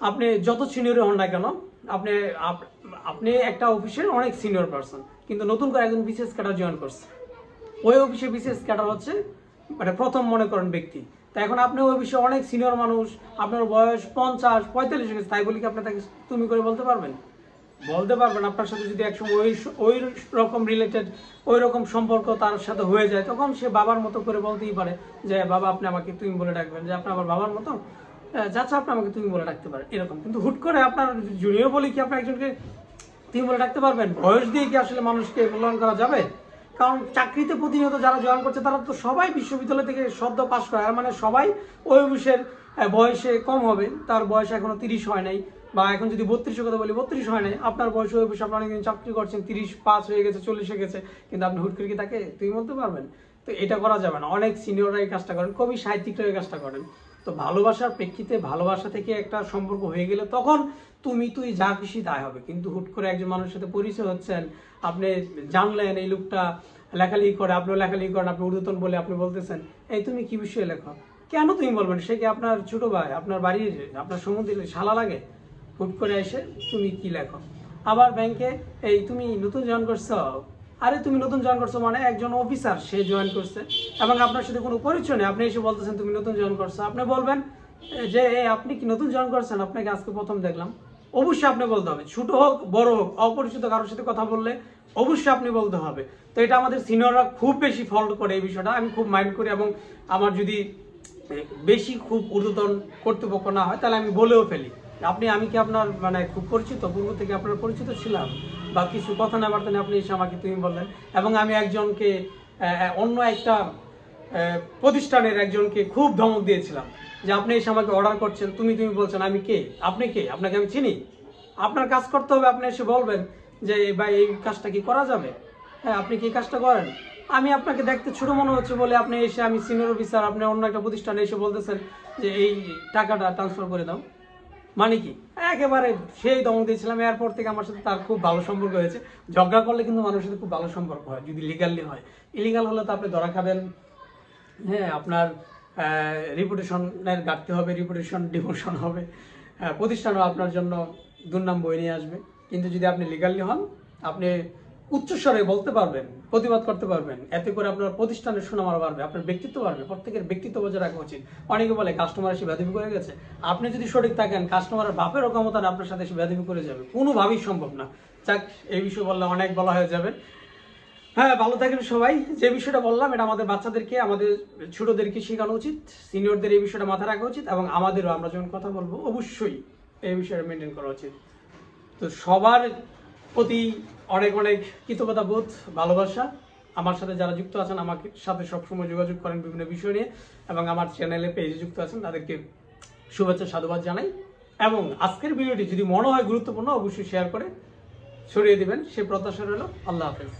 আপনি যত সিনিয়র হন না কেন, আপনি আপনি একটা অফিসের অনেক সিনিয়র পারসন, কিন্তু নতুন করে একজন বিসিএস ক্যাডার জয়েন করছে। ওই অফিসে বিসিএস ক্যাডার হচ্ছে মানে প্রথম মনে করেন ব্যক্তি। তো এখন আপনি ওই অফিসে অনেক সিনিয়র মানুষ, আপনার বয়স 50-45 গেছে, তাই বলি কি আপনি তাকে তুমি করে বলতে পারবেন? বলতে পারবেন। আপনার সাথে যদি একসময় ওই রকম রিলেটেড, ওই রকম সম্পর্ক তার সাথে হয়ে যায়, তখন সে বাবার মতো করে বলতেই পারে যে বাবা আপনি আমাকে তুমি বলে ডাকবেন, যে আপনি আমার বাবার মতো, যাচ্ছা আপনি আমাকে তুমি বলে ডাকতে পারেন এরকম। কিন্তু হুট করে আপনার জুনিয়র বলি কি আপনি একজনকে তুমি বলে ডাকতে পারবেন? বয়স দিয়ে কি আসলে মানুষকে মূল্যায়ন করা যাবে? কারণ চাকরিতে প্রতিনিয়ত যারা জয়েন করছে তারা তো সবাই বিশ্ববিদ্যালয় থেকে সদ্য পাশ করে, আর মানে সবাই ওই অফিসের বয়সে কম হবে, তার বয়স এখনো 30 হয় নাই, বা এখন যদি 32-এর কথা বলি 32 হয় নাই, আপনার বয়স ওই অফিসে আপনি অনেকদিন চাকরি করছেন, 35 হয়ে গেছে, 40 হয়ে গেছে, কিন্তু আপনি হুট করে কি তাকে তুমি বলতে পারবেন? তো এটা করা যাবে না। অনেক সিনিয়ররা এই কাজটা করেন, কবি সাহিত্যিকরা এই কাজটা করেন। তো ভালোবাসার প্রেক্ষিতে ভালোবাসা থেকে একটা সম্পর্ক হয়ে গেলে তখন তুই যা খুশি তাই হবে। কিন্তু হুট করে একজন মানুষের সাথে পরিচয় হচ্ছেন, আপনি জানলেন এই লোকটা লেখালেখি করে, আপনিও লেখালেখি করেন, আপনি উর্দুতন বলে আপনি বলতেছেন এই তুমি কি বিষয়ে লেখো, কেন তুমি বলবেন? সে কি আপনার ছোট ভাই, আপনার বাড়ির, আপনার সমুদ্রে শালা লাগে? হুট করে এসে তুমি কি লেখো। আবার ব্যাংকে এই তুমি নতুন জয়েন করছো, আরে তুমি নতুন জয়েন করছো মানে একজন অফিসার সে জয়েন করছে এবং আপনার সাথে কোনো পরিচয় নেই, আপনি এসে বলতেছেন তুমি নতুন জয়েন করছো। আপনি বলবেন যে আপনি কি নতুন জয়েন করছেন, আপনাকে আজকে প্রথম দেখলাম। অবশ্যই আপনি বলতে হবে, ছোট হোক বড় হোক, অপরিচিত কারোর সাথে কথা বললে অবশ্যই আপনি বলতে হবে। তো এটা আমাদের সিনিয়ররা খুব বেশি ফল্ট করে এই বিষয়টা, আমি খুব মাইন্ড করি। এবং আমার যদি বেশি খুব ঊর্ধ্বতন কর্তৃপক্ষ না হয় তাহলে আমি বলেও ফেলি, আমি কি আপনার মানে খুব পরিচিত, পূর্ব থেকে আপনার পরিচিত ছিলাম, বা কিছু কথা না বার্তা আপনি এসে আমাকে তুমি বললেন। এবং আমি একজনকে অন্য একটা প্রতিষ্ঠানের একজনকে খুব ধমক দিয়েছিলাম যে আপনি এসে আমাকে অর্ডার করছেন, তুমি বলছেন, আমি কে? আপনি কে? আপনাকে আমি চিনি? আপনার কাজ করতে হবে, আপনি এসে বলবেন যে ভাই এই কাজটা কি করা যাবে, হ্যাঁ আপনি কি কাজটা করেন। আমি আপনাকে দেখতে ছোট মনে হচ্ছে বলে আপনি এসে, আমি সিনিয়র অফিসার, আপনি অন্য একটা প্রতিষ্ঠানে এসে বলতেছেন যে এই টাকাটা ট্রান্সফার করে দাও, মানে কি? একেবারে সেই দমক দিয়েছিলাম। এরপর থেকে আমার সাথে তার খুব ভালো সম্পর্ক হয়েছে। ঝগড়া করলে কিন্তু মানুষের সাথে খুব ভালো সম্পর্ক হয় যদি লিগালি হয়। ইলিগাল হলে তো আপনি ধরা খাবেন, হ্যাঁ আপনার রিপুটেশনের ঘাটতি হবে, রিপুটেশন ডিমোশন হবে, প্রতিষ্ঠানও আপনার জন্য দুর্নাম বয়ে নিয়ে আসবে। কিন্তু যদি আপনি লিগালি হন, আপনি উচ্চস্বরে বলতে পারবেন, প্রতিবাদ করতে পারবেন, এতে করে আপনার প্রতিষ্ঠানের সুনাম আরো বাড়বে, আপনার ব্যক্তিত্ব বাড়বে। প্রত্যেকের ব্যক্তিত্ব বজায় রাখা উচিত। অনেকে বলে কাস্টমার এসে বেয়াদবি করে গেছে, আপনি যদি সঠিক থাকেন কাস্টমারের বাপেরও ক্ষমতা আপনার সাথে এসে বেয়াদবি করে যাবে, কোনোভাবেই সম্ভব না। যাক, এই বিষয়ে বললে অনেক বলা হয়ে যাবে। হ্যাঁ, ভালো থাকেন সবাই। যে বিষয়টা বললাম এটা আমাদের বাচ্চাদেরকে, আমাদের ছোটদেরকে শেখানো উচিত, সিনিয়রদের এই বিষয়টা মাথায় রাখা উচিত, এবং আমাদেরও আমরা যখন কথা বলবো অবশ্যই এই বিষয়টা মেনটেন করা উচিত। তো সবার প্রতি অনেক অনেক কৃতজ্ঞতা বোধ, ভালোবাসা। আমার সাথে যারা যুক্ত আছেন, আমাকে সাথে সবসময় যোগাযোগ করেন বিভিন্ন বিষয় নিয়ে, এবং আমার চ্যানেলে পেজে যুক্ত আছেন তাদেরকে শুভেচ্ছা সাধুবাদ জানাই। এবং আজকের ভিডিওটি যদি মনে হয় গুরুত্বপূর্ণ, অবশ্যই শেয়ার করে ছড়িয়ে দিবেন, সে প্রত্যাশা রইল। আল্লাহ হাফেজ।